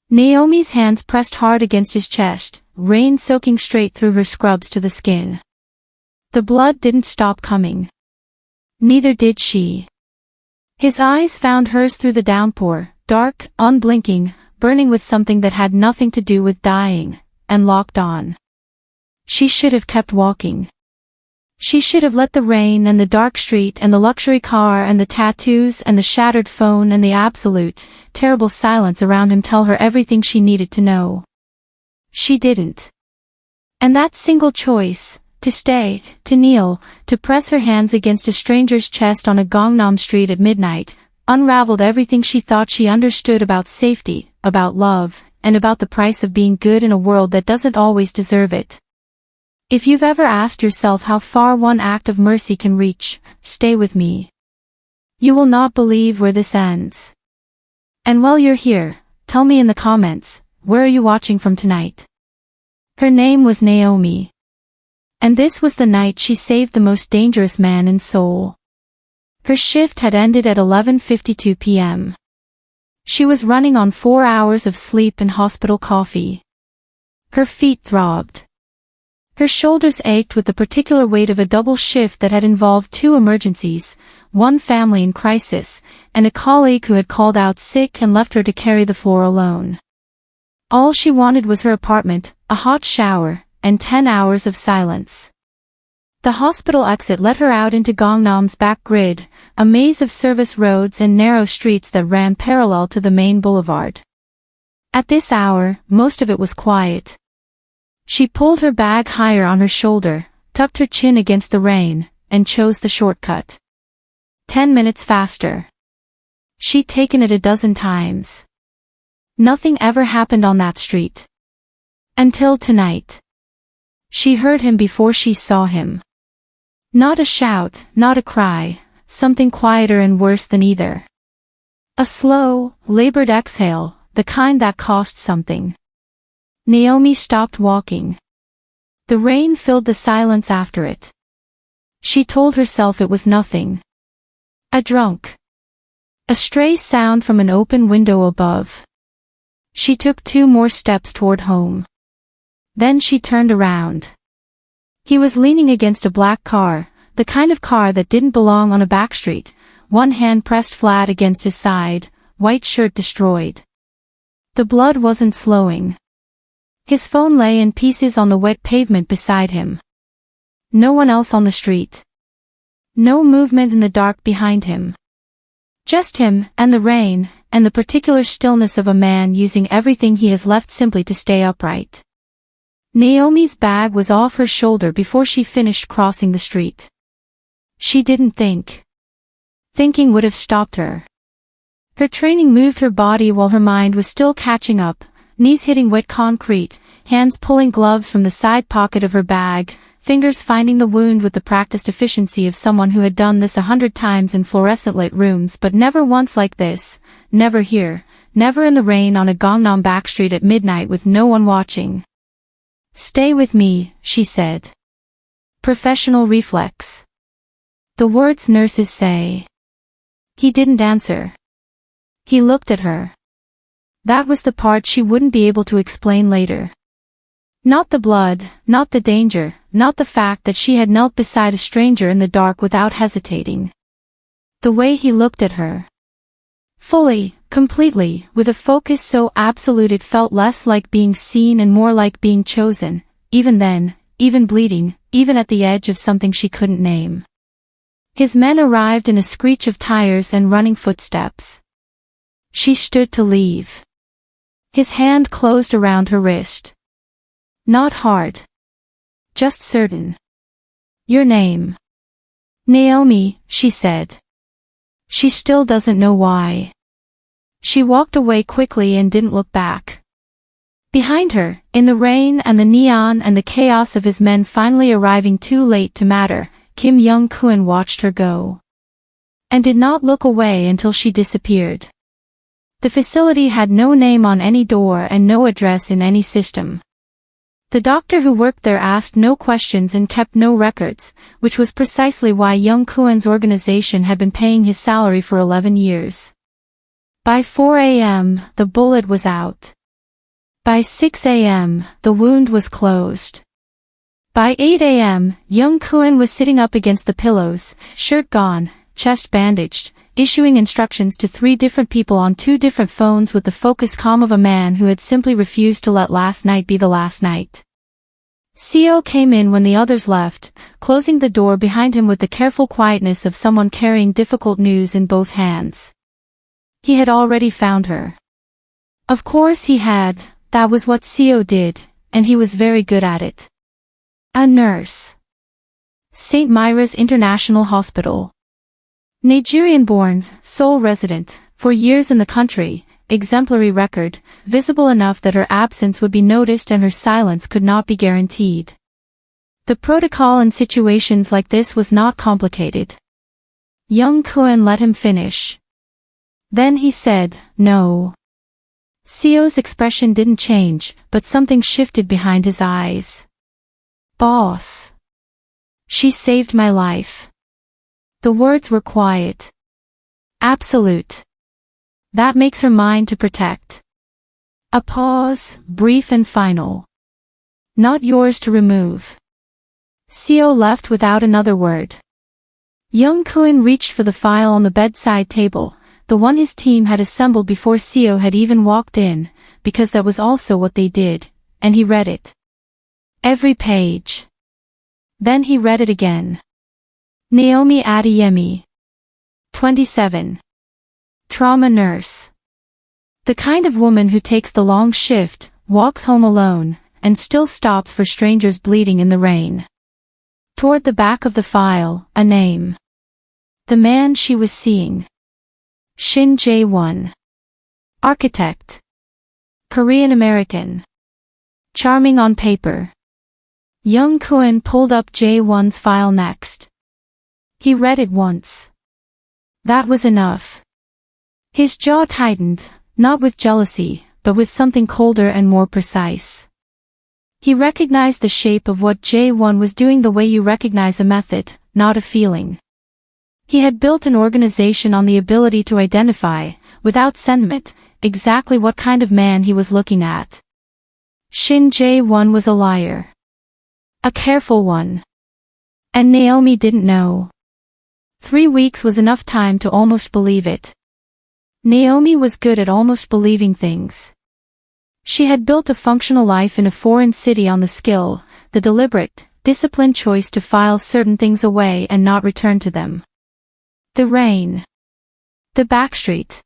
Naomi's hands pressed hard against his chest, rain soaking straight through her scrubs to the skin. The blood didn't stop coming. Neither did she. His eyes found hers through the downpour, dark, unblinking, burning with something that had nothing to do with dying, and locked on. She should have kept walking. She should have let the rain and the dark street and the luxury car and the tattoos and the shattered phone and the absolute, terrible silence around him tell her everything she needed to know. She didn't. And that single choice, to stay, to kneel, to press her hands against a stranger's chest on a Gangnam street at midnight, unraveled everything she thought she understood about safety, about love, and about the price of being good in a world that doesn't always deserve it. If you've ever asked yourself how far one act of mercy can reach, stay with me. You will not believe where this ends. And while you're here, tell me in the comments, where are you watching from tonight? Her name was Naomi. And this was the night she saved the most dangerous man in Seoul. Her shift had ended at 11:52 p.m. She was running on 4 hours of sleep and hospital coffee. Her feet throbbed. Her shoulders ached with the particular weight of a double shift that had involved 2 emergencies, one family in crisis, and a colleague who had called out sick and left her to carry the floor alone. All she wanted was her apartment, a hot shower, and 10 hours of silence. The hospital exit let her out into Gangnam's back grid, a maze of service roads and narrow streets that ran parallel to the main boulevard. At this hour, most of it was quiet. She pulled her bag higher on her shoulder, tucked her chin against the rain, and chose the shortcut. 10 minutes faster. She'd taken it a dozen times. Nothing ever happened on that street. Until tonight. She heard him before she saw him. Not a shout, not a cry, something quieter and worse than either. A slow, labored exhale, the kind that cost something. Naomi stopped walking. The rain filled the silence after it. She told herself it was nothing. A drunk. A stray sound from an open window above. She took 2 more steps toward home. Then she turned around. He was leaning against a black car, the kind of car that didn't belong on a backstreet, one hand pressed flat against his side, white shirt destroyed. The blood wasn't slowing. His phone lay in pieces on the wet pavement beside him. No one else on the street. No movement in the dark behind him. Just him, and the rain, and the particular stillness of a man using everything he has left simply to stay upright. Naomi's bag was off her shoulder before she finished crossing the street. She didn't think. Thinking would have stopped her. Her training moved her body while her mind was still catching up. Knees hitting wet concrete, hands pulling gloves from the side pocket of her bag, fingers finding the wound with the practiced efficiency of someone who had done this 100 times in fluorescent-lit rooms but never once like this, never here, never in the rain on a Gangnam backstreet at midnight with no one watching. Stay with me, she said. Professional reflex. The words nurses say. He didn't answer. He looked at her. That was the part she wouldn't be able to explain later. Not the blood, not the danger, not the fact that she had knelt beside a stranger in the dark without hesitating. The way he looked at her. Fully, completely, with a focus so absolute it felt less like being seen and more like being chosen, even then, even bleeding, even at the edge of something she couldn't name. His men arrived in a screech of tires and running footsteps. She stood to leave. His hand closed around her wrist. Not hard. Just certain. Your name. Naomi, she said. She still doesn't know why. She walked away quickly and didn't look back. Behind her, in the rain and the neon and the chaos of his men finally arriving too late to matter, Kim Young-kun watched her go. And did not look away until she disappeared. The facility had no name on any door and no address in any system. The doctor who worked there asked no questions and kept no records, which was precisely why Young-kun's organization had been paying his salary for 11 years. By 4 a.m., the bullet was out. By 6 a.m., the wound was closed. By 8 a.m., young Kuan was sitting up against the pillows, shirt gone, chest bandaged, issuing instructions to 3 different people on 2 different phones with the focused calm of a man who had simply refused to let last night be the last night. Seo came in when the others left, closing the door behind him with the careful quietness of someone carrying difficult news in both hands. He had already found her. Of course he had, that was what Seo did, and he was very good at it. A nurse. St. Myra's International Hospital. Nigerian-born, Seoul resident, for years in the country, exemplary record, visible enough that her absence would be noticed and her silence could not be guaranteed. The protocol in situations like this was not complicated. Young Kuan let him finish. Then he said, "No." Seo's expression didn't change, but something shifted behind his eyes. "Boss. She saved my life." The words were quiet. Absolute. That makes her mine to protect. A pause, brief and final. Not yours to remove. Seo left without another word. Young Kuan reached for the file on the bedside table, the one his team had assembled before Seo had even walked in, because that was also what they did, and he read it. Every page. Then he read it again. Naomi Adeyemi. 27. Trauma nurse. The kind of woman who takes the long shift, walks home alone, and still stops for strangers bleeding in the rain. Toward the back of the file, a name. The man she was seeing. Shin Jae-won. Architect. Korean American. Charming on paper. Young Kuan pulled up Jae-won's file next. He read it once. That was enough. His jaw tightened, not with jealousy, but with something colder and more precise. He recognized the shape of what Jae-won was doing the way you recognize a method, not a feeling. He had built an organization on the ability to identify, without sentiment, exactly what kind of man he was looking at. Shin Jae-won was a liar. A careful one. And Naomi didn't know. 3 weeks was enough time to almost believe it. Naomi was good at almost believing things. She had built a functional life in a foreign city on the skill, the deliberate, disciplined choice to file certain things away and not return to them. The rain. The backstreet.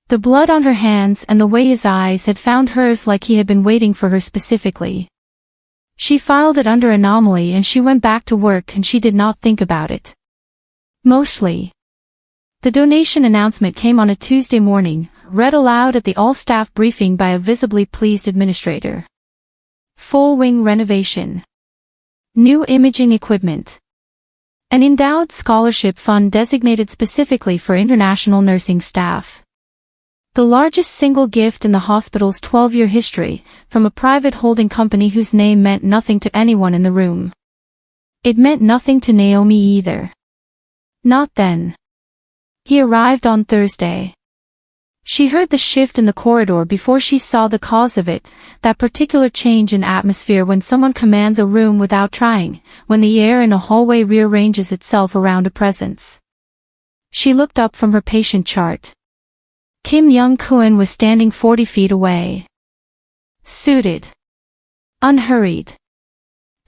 The blood on her hands and the way his eyes had found hers like he had been waiting for her specifically. She filed it under anomaly and she went back to work and she did not think about it. Mostly. The donation announcement came on a Tuesday morning, read aloud at the all-staff briefing by a visibly pleased administrator. Full wing renovation. New imaging equipment. An endowed scholarship fund designated specifically for international nursing staff. The largest single gift in the hospital's 12-year history, from a private holding company whose name meant nothing to anyone in the room. It meant nothing to Naomi either. Not then. He arrived on Thursday. She heard the shift in the corridor before she saw the cause of it, that particular change in atmosphere when someone commands a room without trying, when the air in a hallway rearranges itself around a presence. She looked up from her patient chart. Kim Young-kun was standing 40 feet away. Suited. Unhurried.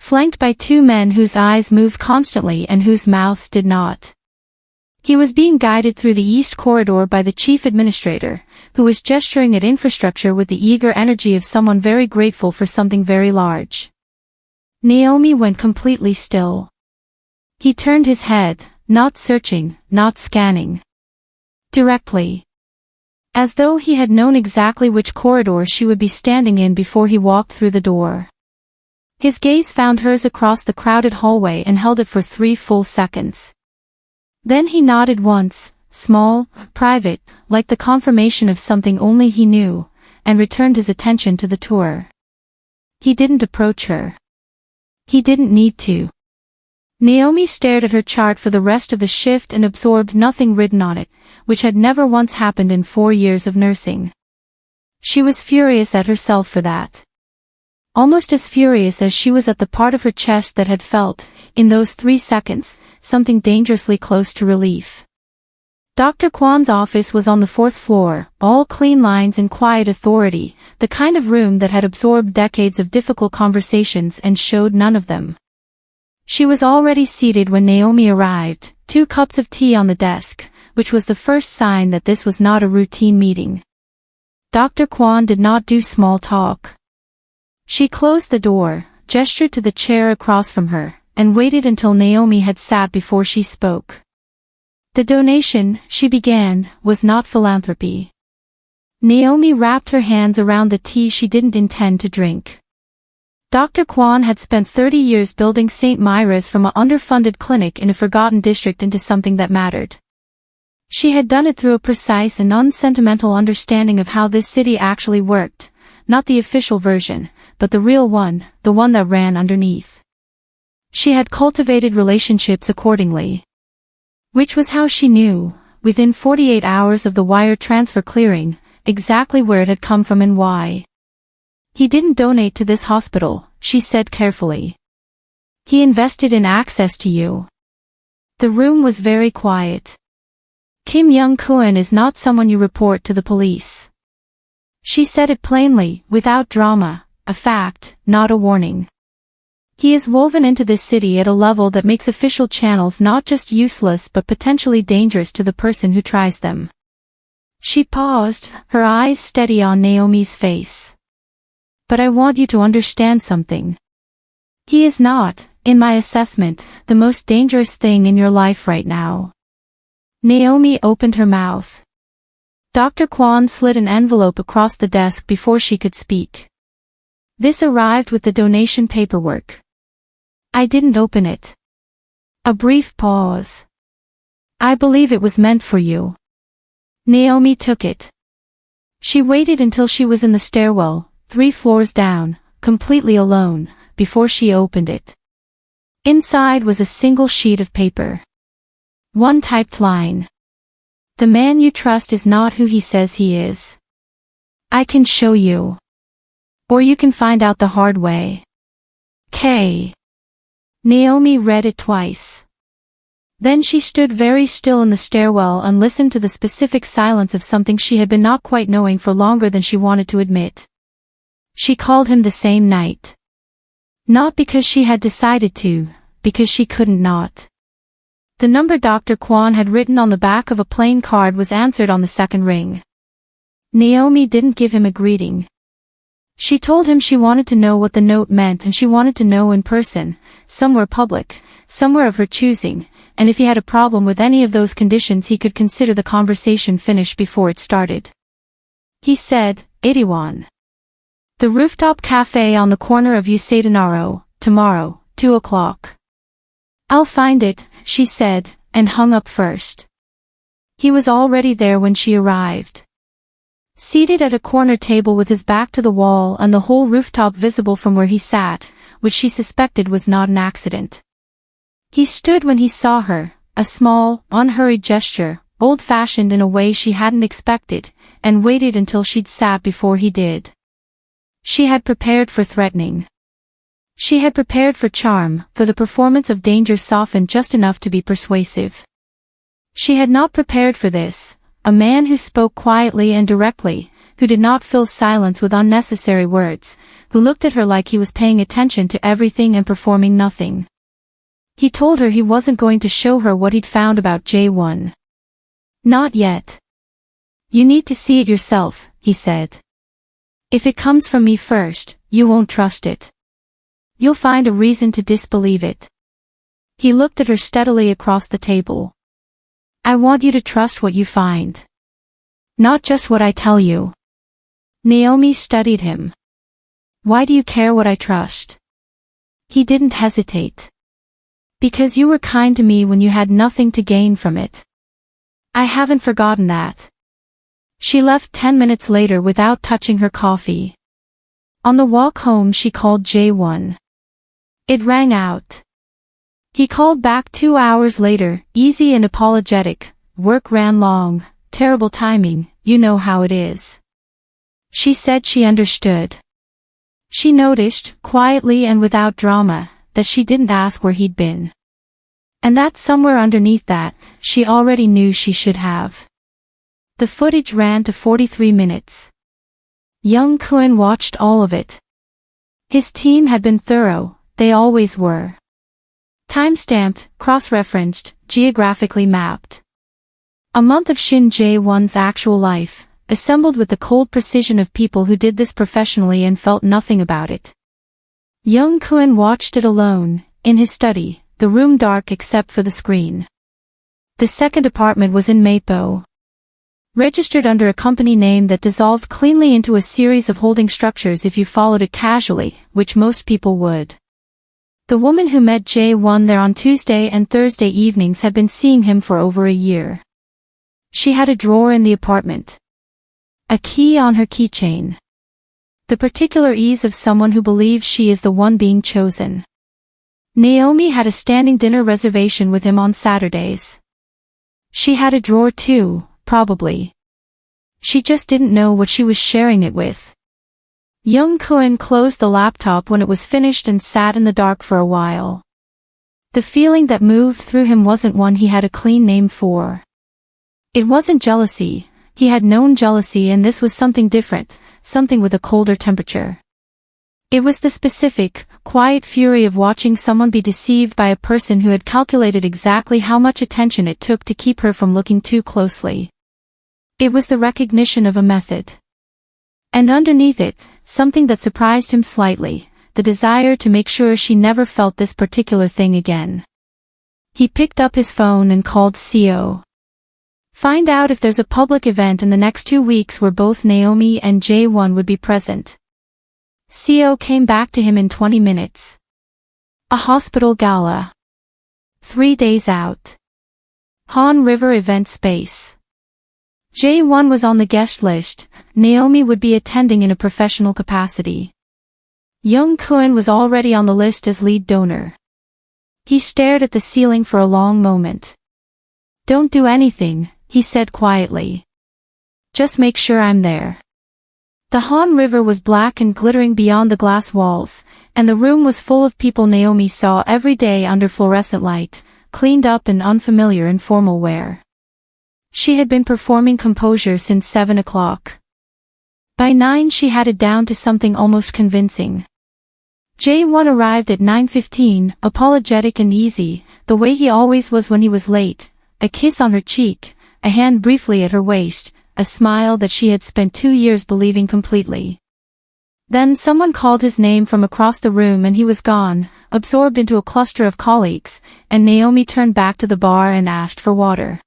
Flanked by 2 men whose eyes moved constantly and whose mouths did not. He was being guided through the east corridor by the chief administrator, who was gesturing at infrastructure with the eager energy of someone very grateful for something very large. Naomi went completely still. He turned his head, not searching, not scanning. Directly. As though he had known exactly which corridor she would be standing in before he walked through the door. His gaze found hers across the crowded hallway and held it for 3 full seconds. Then he nodded once, small, private, like the confirmation of something only he knew, and returned his attention to the tour. He didn't approach her. He didn't need to. Naomi stared at her chart for the rest of the shift and absorbed nothing written on it, which had never once happened in 4 years of nursing. She was furious at herself for that. Almost as furious as she was at the part of her chest that had felt, in those 3 seconds, something dangerously close to relief. Dr. Kwan's office was on the 4th floor, all clean lines and quiet authority, the kind of room that had absorbed decades of difficult conversations and showed none of them. She was already seated when Naomi arrived, 2 cups of tea on the desk, which was the first sign that this was not a routine meeting. Dr. Kwan did not do small talk. She closed the door, gestured to the chair across from her, and waited until Naomi had sat before she spoke. The donation, she began, was not philanthropy. Naomi wrapped her hands around the tea she didn't intend to drink. Dr. Kwan had spent 30 years building St. Myra's from an underfunded clinic in a forgotten district into something that mattered. She had done it through a precise and unsentimental understanding of how this city actually worked, not the official version, but the real one, the one that ran underneath. She had cultivated relationships accordingly. Which was how she knew, within 48 hours of the wire transfer clearing, exactly where it had come from and why. He didn't donate to this hospital, she said carefully. He invested in access to you. The room was very quiet. Kim Young-kun is not someone you report to the police. She said it plainly, without drama, a fact, not a warning. He is woven into this city at a level that makes official channels not just useless but potentially dangerous to the person who tries them. She paused, her eyes steady on Naomi's face. But I want you to understand something. He is not, in my assessment, the most dangerous thing in your life right now. Naomi opened her mouth. Dr. Kwan slid an envelope across the desk before she could speak. This arrived with the donation paperwork. I didn't open it. A brief pause. I believe it was meant for you. Naomi took it. She waited until she was in the stairwell, 3 floors down, completely alone, before she opened it. Inside was a single sheet of paper. One typed line. The man you trust is not who he says he is. I can show you. Or you can find out the hard way. K. Naomi read it twice. Then she stood very still in the stairwell and listened to the specific silence of something she had been not quite knowing for longer than she wanted to admit. She called him the same night. Not because she had decided to, because she couldn't not. The number Dr. Kwan had written on the back of a plain card was answered on the second ring. Naomi didn't give him a greeting. She told him she wanted to know what the note meant and she wanted to know in person, somewhere public, somewhere of her choosing, and if he had a problem with any of those conditions he could consider the conversation finished before it started. He said, Itaewon. The rooftop cafe on the corner of Usadenaro, tomorrow, 2 o'clock. I'll find it, she said, and hung up first. He was already there when she arrived. Seated at a corner table with his back to the wall and the whole rooftop visible from where he sat, which she suspected was not an accident. He stood when he saw her, a small, unhurried gesture, old-fashioned in a way she hadn't expected, and waited until she'd sat before he did. She had prepared for threatening. She had prepared for charm, for the performance of danger softened just enough to be persuasive. She had not prepared for this, a man who spoke quietly and directly, who did not fill silence with unnecessary words, who looked at her like he was paying attention to everything and performing nothing. He told her he wasn't going to show her what he'd found about J1. Not yet. You need to see it yourself, he said. If it comes from me first, you won't trust it. You'll find a reason to disbelieve it. He looked at her steadily across the table. I want you to trust what you find. Not just what I tell you. Naomi studied him. Why do you care what I trust? He didn't hesitate. Because you were kind to me when you had nothing to gain from it. I haven't forgotten that. She left 10 minutes later without touching her coffee. On the walk home she called J1. It rang out. He called back 2 hours later, easy and apologetic. Work ran long, terrible timing, you know how it is. She said she understood. She noticed, quietly and without drama, that she didn't ask where he'd been. And that somewhere underneath that, she already knew she should have. The footage ran to 43 minutes. Young Kun watched all of it. His team had been thorough, they always were. Time-stamped, cross-referenced, geographically mapped. A month of Shin Jae-won's actual life, assembled with the cold precision of people who did this professionally and felt nothing about it. Young Kun watched it alone, in his study, the room dark except for the screen. The second apartment was in Mapo. Registered under a company name that dissolved cleanly into a series of holding structures if you followed it casually, which most people would. The woman who met Jae-won there on Tuesday and Thursday evenings had been seeing him for over a year. She had a drawer in the apartment. A key on her keychain. The particular ease of someone who believes she is the one being chosen. Naomi had a standing dinner reservation with him on Saturdays. She had a drawer too, probably. She just didn't know what she was sharing it with. Young Kun closed the laptop when it was finished and sat in the dark for a while. The feeling that moved through him wasn't one he had a clean name for. It wasn't jealousy. He had known jealousy, and this was something different, something with a colder temperature. It was the specific, quiet fury of watching someone be deceived by a person who had calculated exactly how much attention it took to keep her from looking too closely. It was the recognition of a method. And underneath it, something that surprised him slightly, the desire to make sure she never felt this particular thing again. He picked up his phone and called Seo. Find out if there's a public event in the next 2 weeks where both Naomi and Jae-won would be present. Seo came back to him in 20 minutes. A hospital gala. 3 days out. Han River event space. Jae-won was on the guest list. Naomi would be attending in a professional capacity. Young Kun was already on the list as lead donor. He stared at the ceiling for a long moment. Don't do anything, he said quietly. Just make sure I'm there. The Han River was black and glittering beyond the glass walls, and the room was full of people Naomi saw every day under fluorescent light, cleaned up and unfamiliar in formal wear. She had been performing composure since 7 o'clock. By 9 she had it down to something almost convincing. Jae-won arrived at 9:15, apologetic and easy, the way he always was when he was late, a kiss on her cheek, a hand briefly at her waist, a smile that she had spent 2 years believing completely. Then someone called his name from across the room and he was gone, absorbed into a cluster of colleagues, and Naomi turned back to the bar and asked for water.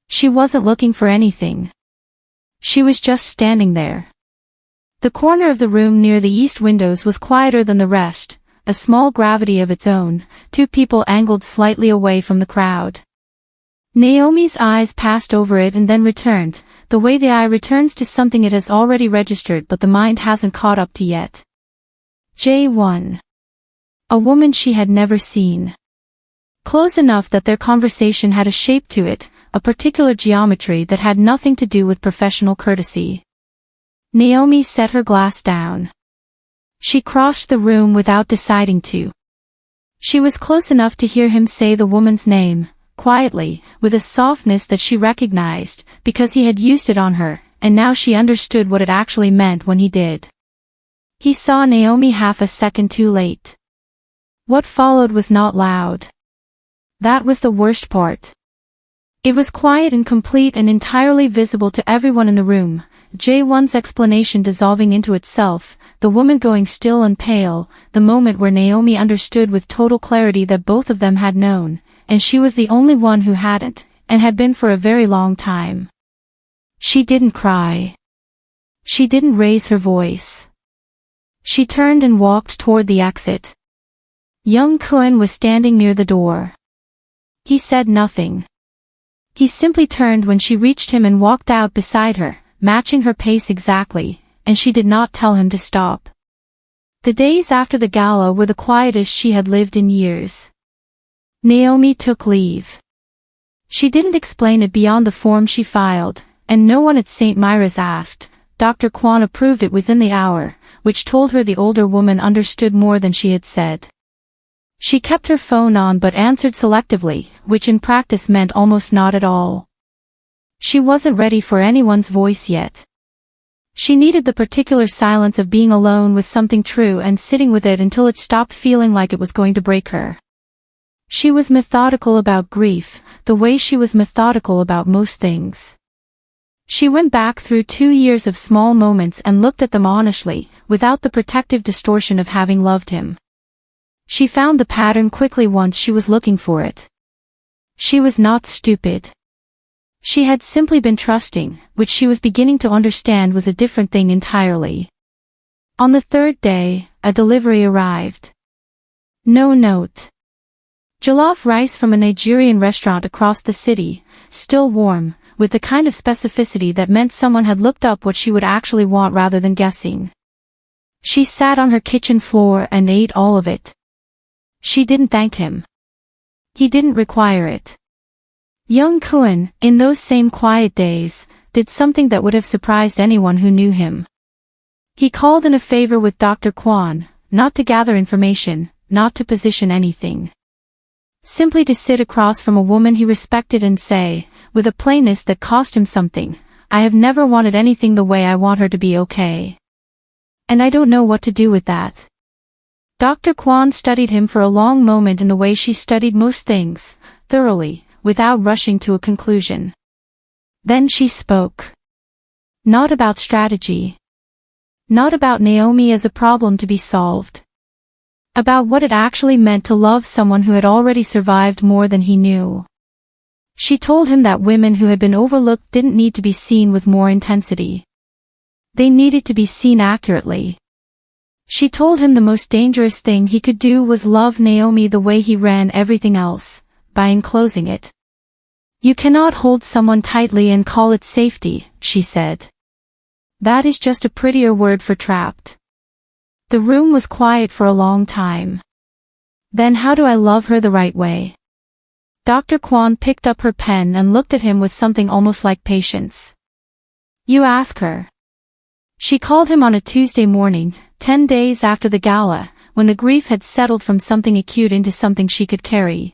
She wasn't looking for anything. She was just standing there. The corner of the room near the east windows was quieter than the rest, a small gravity of its own, 2 people angled slightly away from the crowd. Naomi's eyes passed over it and then returned, the way the eye returns to something it has already registered but the mind hasn't caught up to yet. Jae-won. A woman she had never seen. Close enough that their conversation had a shape to it, a particular geometry that had nothing to do with professional courtesy. Naomi set her glass down. She crossed the room without deciding to. She was close enough to hear him say the woman's name, quietly, with a softness that she recognized, because he had used it on her, and now she understood what it actually meant when he did. He saw Naomi half a second too late. What followed was not loud. That was the worst part. It was quiet and complete and entirely visible to everyone in the room, Jae-won's explanation dissolving into itself, the woman going still and pale, the moment where Naomi understood with total clarity that both of them had known, and she was the only one who hadn't, and had been for a very long time. She didn't cry. She didn't raise her voice. She turned and walked toward the exit. Young Kun was standing near the door. He said nothing. He simply turned when she reached him and walked out beside her, matching her pace exactly, and she did not tell him to stop. The days after the gala were the quietest she had lived in years. Naomi took leave. She didn't explain it beyond the form she filed, and no one at St. Myra's asked, Dr. Kwon approved it within the hour, which told her the older woman understood more than she had said. She kept her phone on but answered selectively, which in practice meant almost not at all. She wasn't ready for anyone's voice yet. She needed the particular silence of being alone with something true and sitting with it until it stopped feeling like it was going to break her. She was methodical about grief, the way she was methodical about most things. She went back through 2 years of small moments and looked at them honestly, without the protective distortion of having loved him. She found the pattern quickly once she was looking for it. She was not stupid. She had simply been trusting, which she was beginning to understand was a different thing entirely. On the third day, a delivery arrived. No note. Jollof rice from a Nigerian restaurant across the city, still warm, with the kind of specificity that meant someone had looked up what she would actually want rather than guessing. She sat on her kitchen floor and ate all of it. She didn't thank him. He didn't require it. Young Kwon, in those same quiet days, did something that would have surprised anyone who knew him. He called in a favor with Dr. Kwon, not to gather information, not to position anything. Simply to sit across from a woman he respected and say, with a plainness that cost him something, I have never wanted anything the way I want her to be okay. And I don't know what to do with that. Dr. Kwon studied him for a long moment in the way she studied most things, thoroughly, without rushing to a conclusion. Then she spoke. Not about strategy. Not about Naomi as a problem to be solved. About what it actually meant to love someone who had already survived more than he knew. She told him that women who had been overlooked didn't need to be seen with more intensity. They needed to be seen accurately. She told him the most dangerous thing he could do was love Naomi the way he ran everything else, by enclosing it. You cannot hold someone tightly and call it safety, she said. That is just a prettier word for trapped. The room was quiet for a long time. Then how do I love her the right way? Dr. Kwon picked up her pen and looked at him with something almost like patience. You ask her. She called him on a Tuesday morning, 10 days after the gala, when the grief had settled from something acute into something she could carry.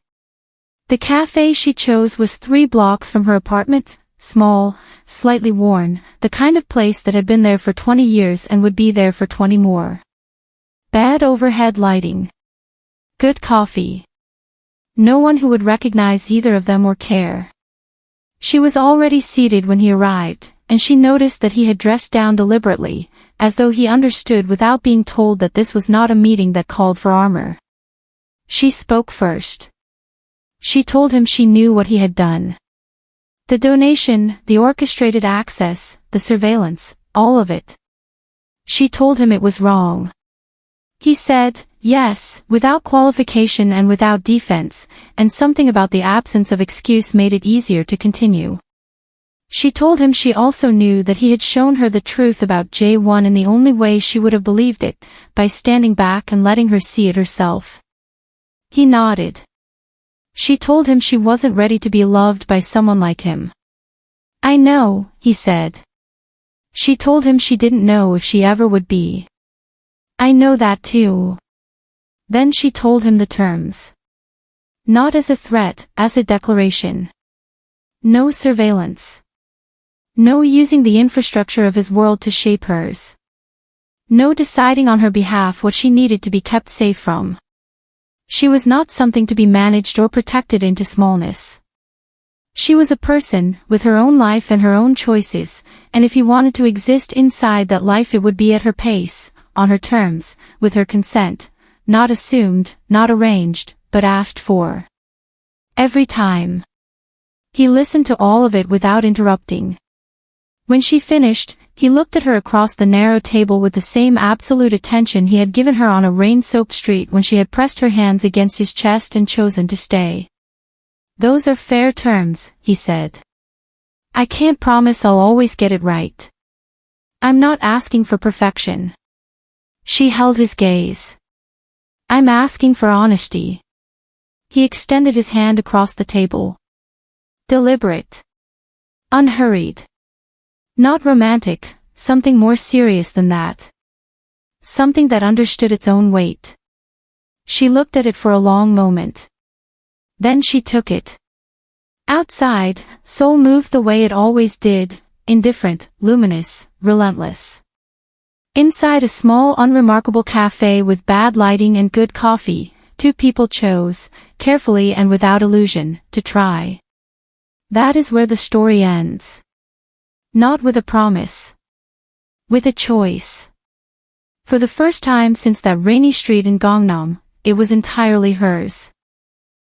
The cafe she chose was 3 blocks from her apartment, small, slightly worn, the kind of place that had been there for 20 years and would be there for 20 more. Bad overhead lighting. Good coffee. No one who would recognize either of them or care. She was already seated when he arrived, and she noticed that he had dressed down deliberately, as though he understood without being told that this was not a meeting that called for armor. She spoke first. She told him she knew what he had done. The donation, the orchestrated access, the surveillance, all of it. She told him it was wrong. He said, yes, without qualification and without defense, and something about the absence of excuse made it easier to continue. She told him she also knew that he had shown her the truth about J1 in the only way she would have believed it, by standing back and letting her see it herself. He nodded. She told him she wasn't ready to be loved by someone like him. I know, he said. She told him she didn't know if she ever would be. I know that too. Then she told him the terms. Not as a threat, as a declaration. No surveillance. No using the infrastructure of his world to shape hers. No deciding on her behalf what she needed to be kept safe from. She was not something to be managed or protected into smallness. She was a person, with her own life and her own choices, and if he wanted to exist inside that life it would be at her pace, on her terms, with her consent, not assumed, not arranged, but asked for. Every time. He listened to all of it without interrupting. When she finished, he looked at her across the narrow table with the same absolute attention he had given her on a rain-soaked street when she had pressed her hands against his chest and chosen to stay. Those are fair terms, he said. I can't promise I'll always get it right. I'm not asking for perfection. She held his gaze. I'm asking for honesty. He extended his hand across the table. Deliberate. Unhurried. Not romantic, something more serious than that. Something that understood its own weight. She looked at it for a long moment. Then she took it. Outside, Seoul moved the way it always did, indifferent, luminous, relentless. Inside a small unremarkable cafe with bad lighting and good coffee, two people chose, carefully and without illusion, to try. That is where the story ends. Not with a promise. With a choice. For the first time since that rainy street in Gangnam, it was entirely hers.